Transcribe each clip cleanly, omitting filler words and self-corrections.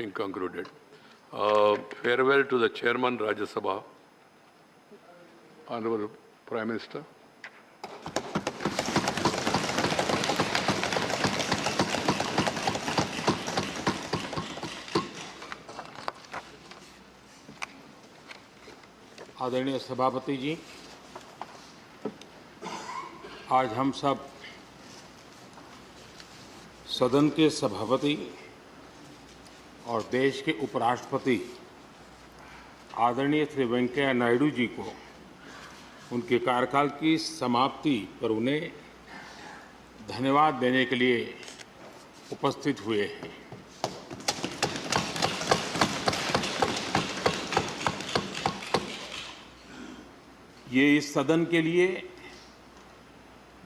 being concluded. Farewell to the Chairman Rajya Sabha, Honorable Prime Minister. आदरणीय सभापति जी, आज हम सब सदन के सभापति और देश के उपराष्ट्रपति आदरणीय श्री वेंकैया नायडू जी को उनके कार्यकाल की समाप्ति पर उन्हें धन्यवाद देने के लिए उपस्थित हुए हैं। ये इस सदन के लिए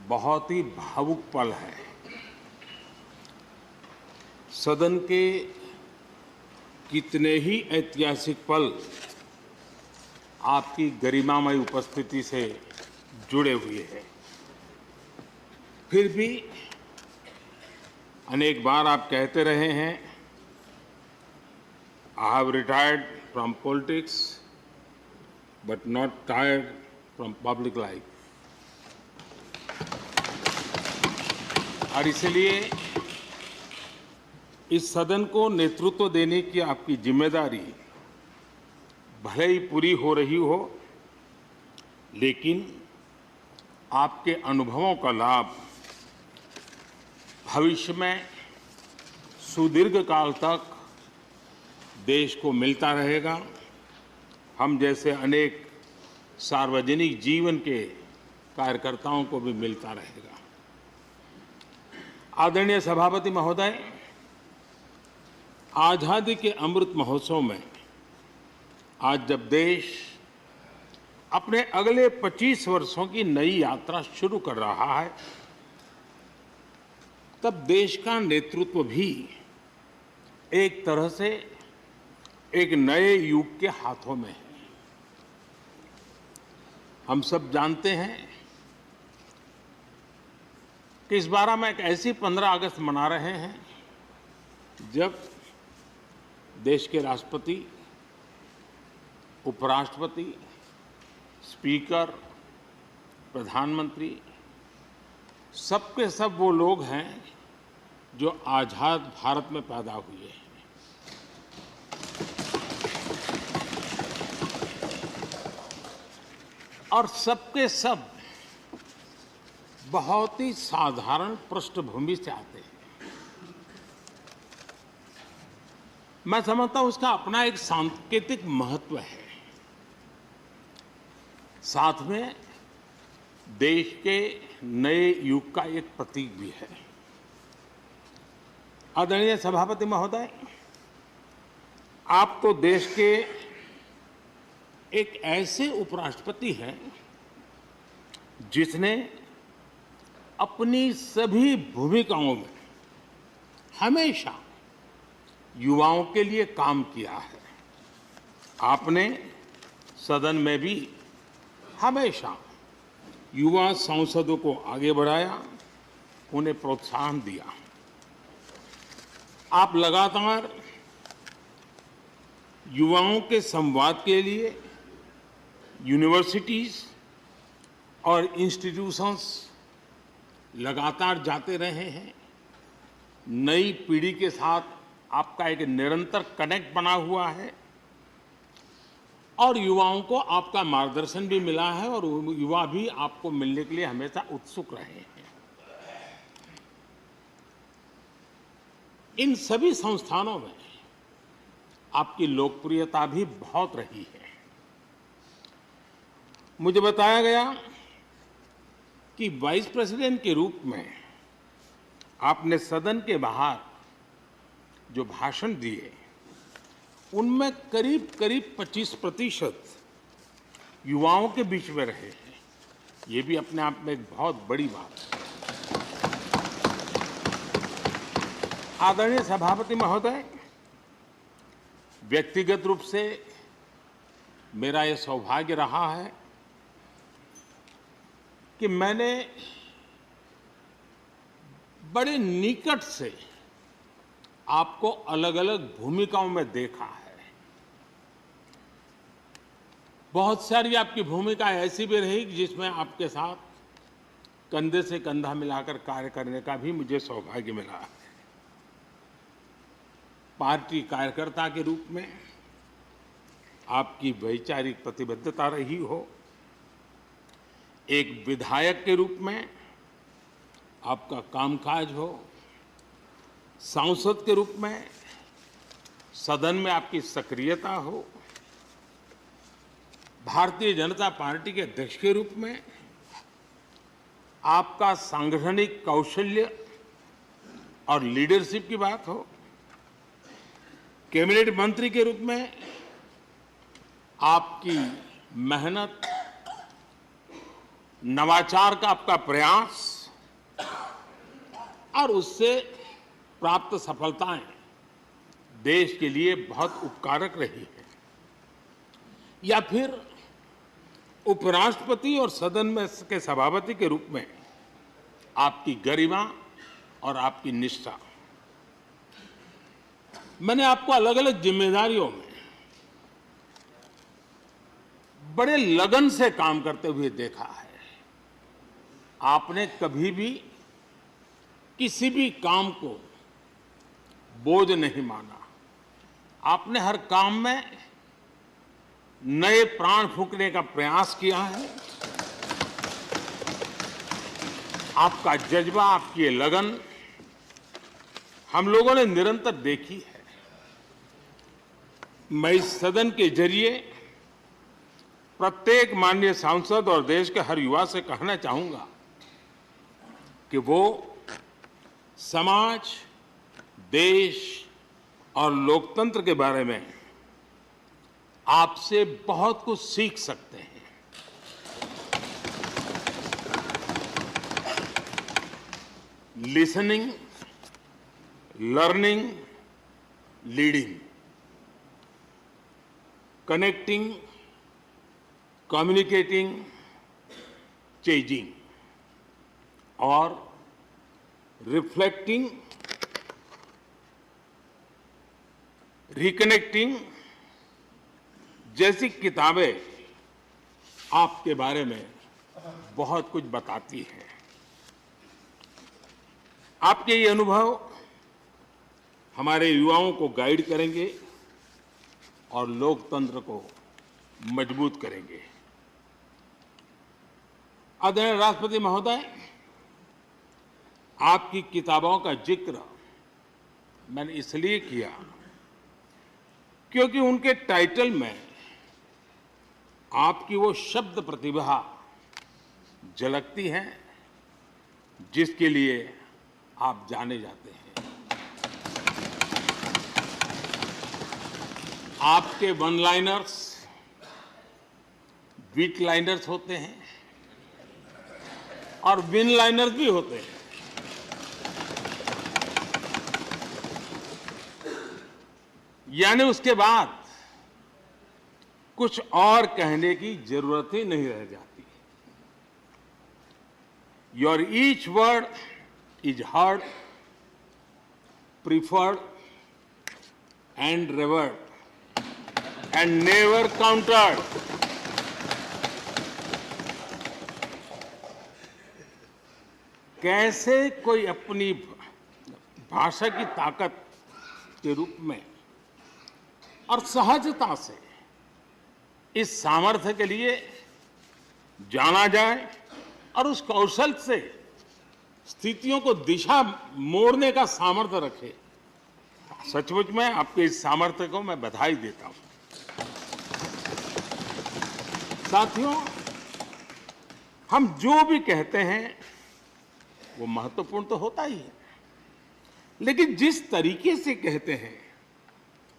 बहुत ही भावुक पल है। सदन के कितने ही ऐतिहासिक पल आपकी गरिमामय उपस्थिति से जुड़े हुए हैं। फिर भी अनेक बार आप कहते रहे हैं, I have retired from politics but not tired from public life. और इसलिए इस सदन को नेतृत्व देने की आपकी जिम्मेदारी भले ही पूरी हो रही हो, लेकिन आपके अनुभवों का लाभ भविष्य में सुदीर्घ काल तक देश को मिलता रहेगा। हम जैसे अनेक सार्वजनिक जीवन के कार्यकर्ताओं को भी मिलता रहेगा। आदरणीय सभापति महोदय, आजादी के अमृत महोत्सव में आज जब देश अपने अगले 25 वर्षों की नई यात्रा शुरू कर रहा है, तब देश का नेतृत्व भी एक तरह से एक नए युग के हाथों में है। हम सब जानते हैं कि इस बार हम एक ऐसी 15 अगस्त मना रहे हैं जब देश के राष्ट्रपति, उपराष्ट्रपति, स्पीकर, प्रधानमंत्री सबके सब वो लोग हैं जो आजाद भारत में पैदा हुए हैं। और सबके सब बहुत ही साधारण पृष्ठभूमि से आते हैं। मैं समझता हूं उसका अपना एक सांकेतिक महत्व है, साथ में देश के नए युग का एक प्रतीक भी है। आदरणीय सभापति महोदय, आप तो देश के एक ऐसे उपराष्ट्रपति हैं जिसने अपनी सभी भूमिकाओं में हमेशा युवाओं के लिए काम किया है। आपने सदन में भी हमेशा युवा सांसदों को आगे बढ़ाया, उन्हें प्रोत्साहन दिया। आप लगातार युवाओं के संवाद के लिए यूनिवर्सिटीज और इंस्टीट्यूशंस लगातार जाते रहे हैं। नई पीढ़ी के साथ आपका एक निरंतर कनेक्ट बना हुआ है और युवाओं को आपका मार्गदर्शन भी मिला है और युवा भी आपको मिलने के लिए हमेशा उत्सुक रहे हैं। इन सभी संस्थानों में आपकी लोकप्रियता भी बहुत रही है। मुझे बताया गया कि वाइस प्रेसिडेंट के रूप में आपने सदन के बाहर जो भाषण दिए, उनमें करीब करीब 25% युवाओं के बीच में रहे हैं। ये भी अपने आप में एक बहुत बड़ी बात है। आदरणीय सभापति महोदय, व्यक्तिगत रूप से मेरा ये सौभाग्य रहा है कि मैंने बड़े निकट से आपको अलग अलग भूमिकाओं में देखा है। बहुत सारी आपकी भूमिकाएं ऐसी भी रही जिसमें आपके साथ कंधे से कंधा मिलाकर कार्य करने का भी मुझे सौभाग्य मिला है। पार्टी कार्यकर्ता के रूप में आपकी वैचारिक प्रतिबद्धता रही हो, एक विधायक के रूप में आपका कामकाज हो, सांसद के रूप में सदन में आपकी सक्रियता हो, भारतीय जनता पार्टी के अध्यक्ष के रूप में आपका सांगठनिक कौशल्य और लीडरशिप की बात हो, कैबिनेट मंत्री के रूप में आपकी मेहनत, नवाचार का आपका प्रयास और उससे प्राप्त सफलताएं देश के लिए बहुत उपकारक रही है, या फिर उपराष्ट्रपति और सदन में के सभापति के रूप में आपकी गरिमा और आपकी निष्ठा। मैंने आपको अलग अलग जिम्मेदारियों में बड़े लगन से काम करते हुए देखा है। आपने कभी भी किसी भी काम को बोझ नहीं माना। आपने हर काम में नए प्राण फूंकने का प्रयास किया है। आपका जज्बा, आपकी ये लगन हम लोगों ने निरंतर देखी है। मैं इस सदन के जरिए प्रत्येक माननीय सांसद और देश के हर युवा से कहना चाहूंगा कि वो समाज, देश और लोकतंत्र के बारे में आपसे बहुत कुछ सीख सकते हैं। Listening, learning, leading, connecting, communicating, changing और रिफ्लेक्टिंग, रिकनेक्टिंग जैसी किताबें आपके बारे में बहुत कुछ बताती हैं। आपके ये अनुभव हमारे युवाओं को गाइड करेंगे और लोकतंत्र को मजबूत करेंगे। आदरणीय राष्ट्रपति महोदय, आपकी किताबों का जिक्र मैंने इसलिए किया क्योंकि उनके टाइटल में आपकी वो शब्द प्रतिभा झलकती है जिसके लिए आप जाने जाते हैं। आपके वन लाइनर्स, बीट लाइनर्स होते हैं और विन लाइनर्स भी होते हैं। यानी उसके बाद कुछ और कहने की जरूरत ही नहीं रह जाती। Your each word is heard, preferred and reward and never countered. कैसे कोई अपनी भाषा की ताकत के रूप में और सहजता से इस सामर्थ्य के लिए जाना जाए और उस कौशल से स्थितियों को दिशा मोड़ने का सामर्थ्य रखे। सचमुच में आपके इस सामर्थ्य को मैं बधाई देता हूं। साथियों, हम जो भी कहते हैं वो महत्वपूर्ण तो होता ही है, लेकिन जिस तरीके से कहते हैं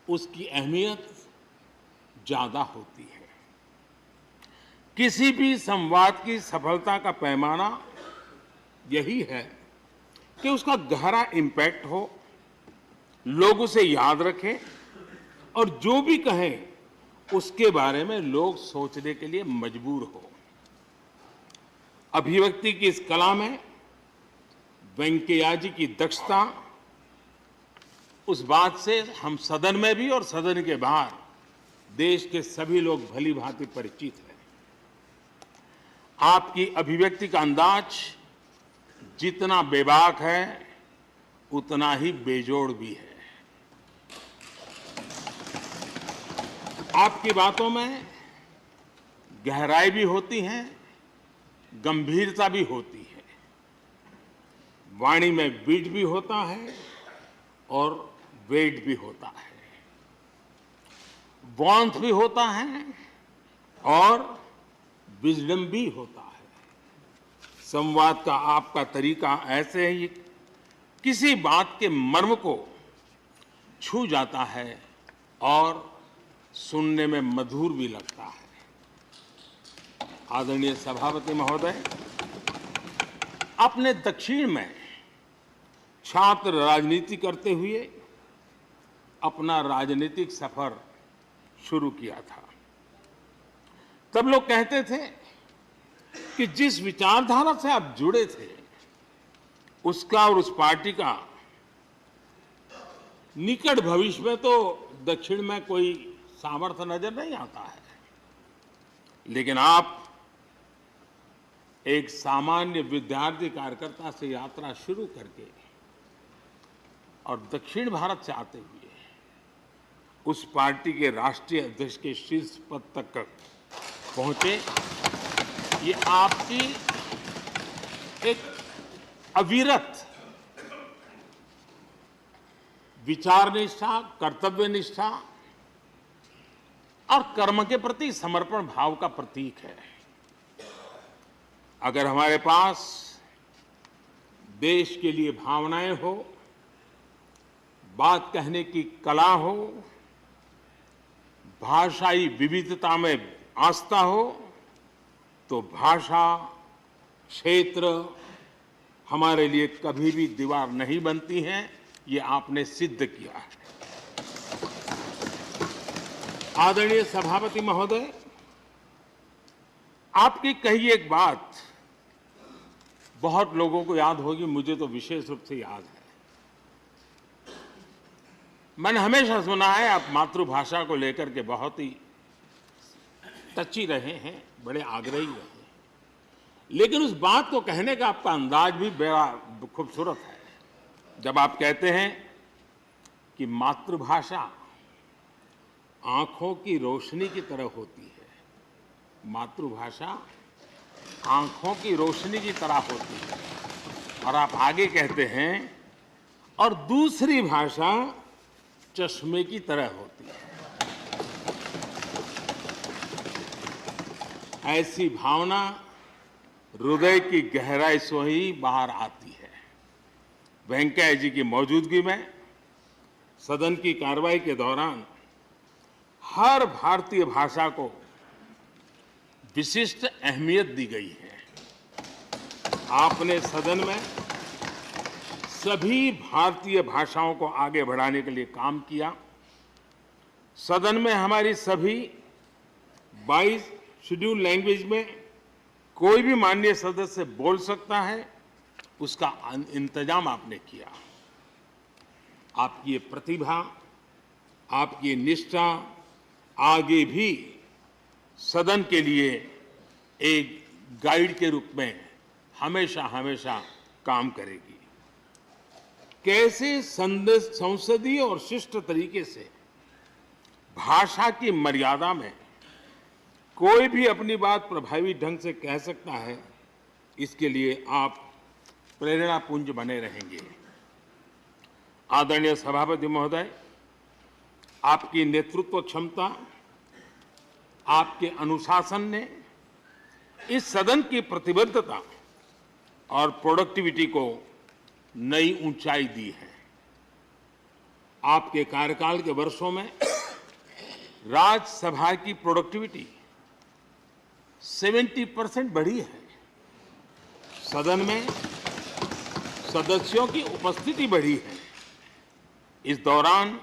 उसकी अहमियत ज्यादा होती है। किसी भी संवाद की सफलता का पैमाना यही है कि उसका गहरा इम्पैक्ट हो, लोग उसे याद रखें और जो भी कहें उसके बारे में लोग सोचने के लिए मजबूर हो। अभिव्यक्ति की इस कला में वेंकैया जी की दक्षता उस बात से हम सदन में भी और सदन के बाहर देश के सभी लोग भली भांति परिचित हैं। आपकी अभिव्यक्ति का अंदाज जितना बेबाक है उतना ही बेजोड़ भी है। आपकी बातों में गहराई भी होती है, गंभीरता भी होती है, वाणी में बीट भी होता है और वेट भी होता है, वार्मथ भी होता है और विजडम भी होता है। संवाद का आपका तरीका ऐसे ही किसी बात के मर्म को छू जाता है और सुनने में मधुर भी लगता है। आदरणीय सभापति महोदय, अपने दक्षिण में छात्र राजनीति करते हुए अपना राजनीतिक सफर शुरू किया था। तब लोग कहते थे कि जिस विचारधारा से आप जुड़े थे उसका और उस पार्टी का निकट भविष्य में तो दक्षिण में कोई सामर्थ्य नजर नहीं आता है, लेकिन आप एक सामान्य विद्यार्थी कार्यकर्ता से यात्रा शुरू करके और दक्षिण भारत से आते हुए उस पार्टी के राष्ट्रीय अध्यक्ष के शीर्ष पद तक पहुंचे। ये आपकी एक अविरत विचार निष्ठा, कर्तव्य निष्ठा और कर्म के प्रति समर्पण भाव का प्रतीक है। अगर हमारे पास देश के लिए भावनाएं हो, बात कहने की कला हो, भाषाई विविधता में आस्था हो, तो भाषा, क्षेत्र हमारे लिए कभी भी दीवार नहीं बनती हैं। ये आपने सिद्ध किया है। आदरणीय सभापति महोदय, आपकी कही एक बात बहुत लोगों को याद होगी, मुझे तो विशेष रूप से याद है। मैंने हमेशा सुना है आप मातृभाषा को लेकर के बहुत ही टची रहे हैं, बड़े आग्रही रहे हैं, लेकिन उस बात को कहने का आपका अंदाज भी बड़ा खूबसूरत है। जब आप कहते हैं कि मातृभाषा आंखों की रोशनी की तरह होती है, मातृभाषा आंखों की रोशनी की तरह होती है, और आप आगे कहते हैं और दूसरी भाषा चश्मे की तरह होती है। ऐसी भावना हृदय की गहराई से ही बाहर आती है। वेंकैया जी की मौजूदगी में सदन की कार्रवाई के दौरान हर भारतीय भाषा को विशिष्ट अहमियत दी गई है। आपने सदन में सभी भारतीय भाषाओं को आगे बढ़ाने के लिए काम किया। सदन में हमारी सभी 22 शेड्यूल लैंग्वेज में कोई भी माननीय सदस्य बोल सकता है, उसका इंतजाम आपने किया। आपकी ये प्रतिभा, आपकी ये निष्ठा आगे भी सदन के लिए एक गाइड के रूप में हमेशा हमेशा काम करेगी। कैसे संसदीय और शिष्ट तरीके से भाषा की मर्यादा में कोई भी अपनी बात प्रभावी ढंग से कह सकता है, इसके लिए आप प्रेरणापुंज बने रहेंगे। आदरणीय सभापति महोदय, आपकी नेतृत्व क्षमता, आपके अनुशासन ने इस सदन की प्रतिबद्धता और प्रोडक्टिविटी को नई ऊंचाई दी है। आपके कार्यकाल के वर्षों में राज्यसभा की प्रोडक्टिविटी 70% बढ़ी है। सदन में सदस्यों की उपस्थिति बढ़ी है। इस दौरान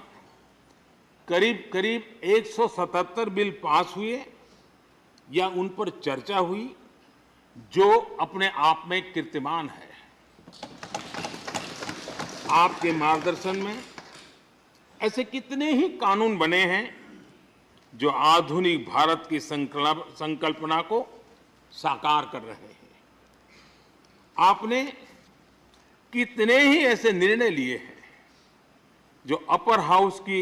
करीब करीब 177 बिल पास हुए या उन पर चर्चा हुई, जो अपने आप में कीर्तिमान है। आपके मार्गदर्शन में ऐसे कितने ही कानून बने हैं जो आधुनिक भारत की संकल्पना को साकार कर रहे हैं। आपने कितने ही ऐसे निर्णय लिए हैं जो अपर हाउस की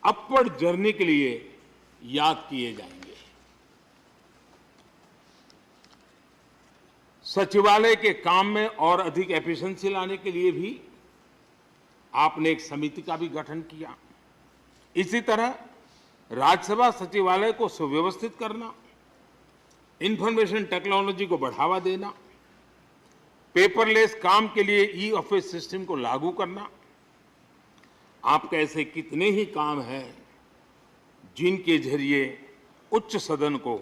अपवर्ड जर्नी के लिए याद किए जाएंगे। सचिवालय के काम में और अधिक एफिशिएंसी लाने के लिए भी आपने एक समिति का भी गठन किया। इसी तरह राज्यसभा सचिवालय को सुव्यवस्थित करना, इंफॉर्मेशन टेक्नोलॉजी को बढ़ावा देना, पेपरलेस काम के लिए ई ऑफिस सिस्टम को लागू करना, आपके ऐसे कितने ही काम हैं जिनके जरिए उच्च सदन को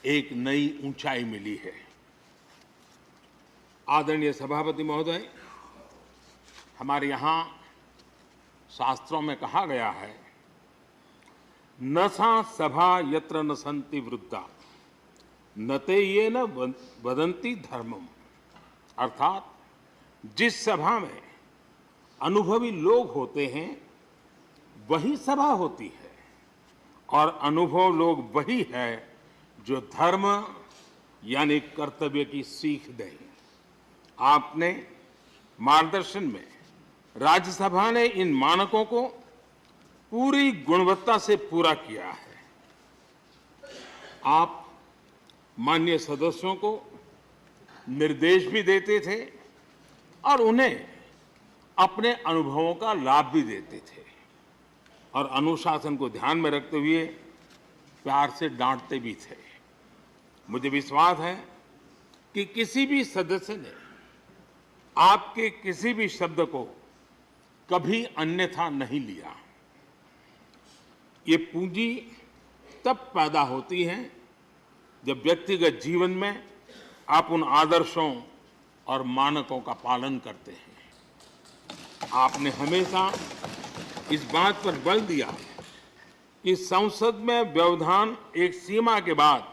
एक नई ऊंचाई मिली है। आदरणीय सभापति महोदय, हमारे यहाँ शास्त्रों में कहा गया है, न सा सभा यत्र न सन्ति वृद्धा न ते ये न वदन्ति धर्मम। अर्थात जिस सभा में अनुभवी लोग होते हैं वही सभा होती है, और अनुभव लोग वही है जो धर्म यानी कर्तव्य की सीख दें। आपने मार्गदर्शन में राज्यसभा ने इन मानकों को पूरी गुणवत्ता से पूरा किया है। आप माननीय सदस्यों को निर्देश भी देते थे और उन्हें अपने अनुभवों का लाभ भी देते थे, और अनुशासन को ध्यान में रखते हुए प्यार से डांटते भी थे। मुझे विश्वास है कि किसी भी सदस्य ने आपके किसी भी शब्द को कभी अन्यथा नहीं लिया। ये पूंजी तब पैदा होती है जब व्यक्तिगत जीवन में आप उन आदर्शों और मानकों का पालन करते हैं। आपने हमेशा इस बात पर बल दिया कि संसद में व्यवधान एक सीमा के बाद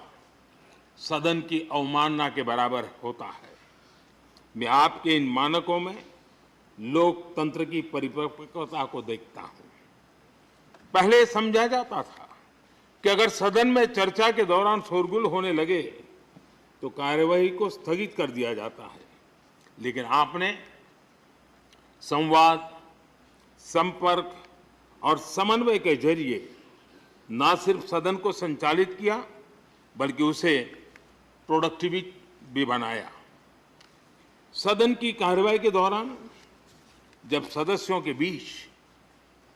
सदन की अवमानना के बराबर होता है। मैं आपके इन मानकों में लोकतंत्र की परिपक्वता को देखता हूं। पहले समझा जाता था कि अगर सदन में चर्चा के दौरान शोरगुल होने लगे तो कार्यवाही को स्थगित कर दिया जाता है, लेकिन आपने संवाद, संपर्क और समन्वय के जरिए न सिर्फ सदन को संचालित किया बल्कि उसे प्रोडक्टिव भी बनाया। सदन की कार्यवाही के दौरान जब सदस्यों के बीच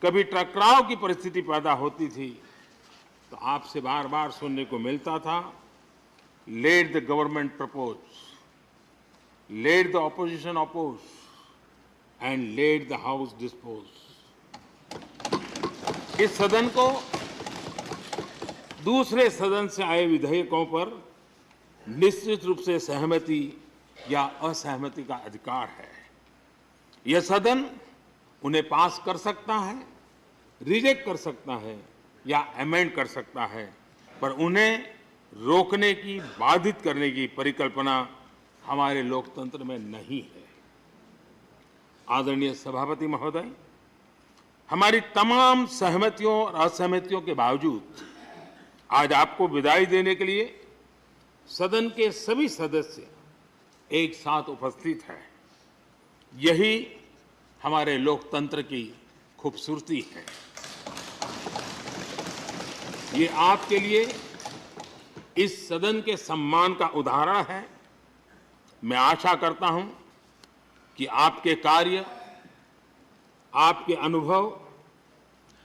कभी टकराव की परिस्थिति पैदा होती थी तो आपसे बार बार सुनने को मिलता था, let the government propose, let the opposition oppose and let the house dispose. इस सदन को दूसरे सदन से आए विधेयकों पर निश्चित रूप से सहमति या असहमति का अधिकार है। यह सदन उन्हें पास कर सकता है, रिजेक्ट कर सकता है या अमेंड कर सकता है, पर उन्हें रोकने की, बाधित करने की परिकल्पना हमारे लोकतंत्र में नहीं है। आदरणीय सभापति महोदय, हमारी तमाम सहमतियों और असहमतियों के बावजूद आज आपको विदाई देने के लिए सदन के सभी सदस्य एक साथ उपस्थित हैं। यही हमारे लोकतंत्र की खूबसूरती है। ये आपके लिए इस सदन के सम्मान का उदाहरण है। मैं आशा करता हूं कि आपके कार्य, आपके अनुभव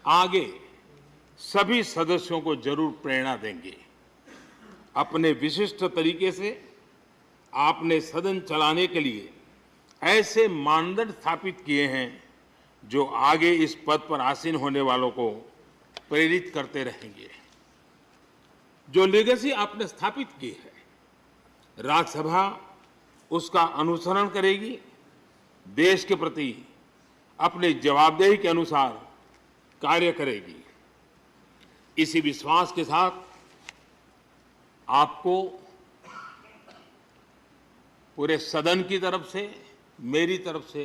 आगे सभी सदस्यों को जरूर प्रेरणा देंगे। अपने विशिष्ट तरीके से आपने सदन चलाने के लिए ऐसे मानदंड स्थापित किए हैं जो आगे इस पद पर आसीन होने वालों को प्रेरित करते रहेंगे। जो लेगेसी आपने स्थापित की है, राज्यसभा उसका अनुसरण करेगी, देश के प्रति अपनी जवाबदेही के अनुसार कार्य करेगी। इसी विश्वास के साथ आपको पूरे सदन की तरफ से, मेरी तरफ से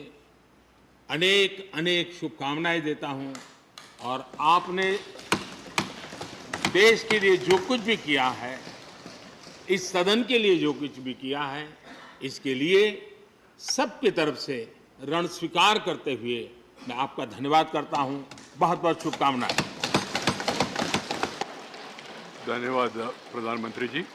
अनेक अनेक शुभकामनाएं देता हूं और आपने देश के लिए जो कुछ भी किया है, इस सदन के लिए जो कुछ भी किया है, इसके लिए सबकी तरफ से ऋण स्वीकार करते हुए मैं आपका धन्यवाद करता हूं। बहुत बहुत शुभकामनाएं। धन्यवाद प्रधानमंत्री जी।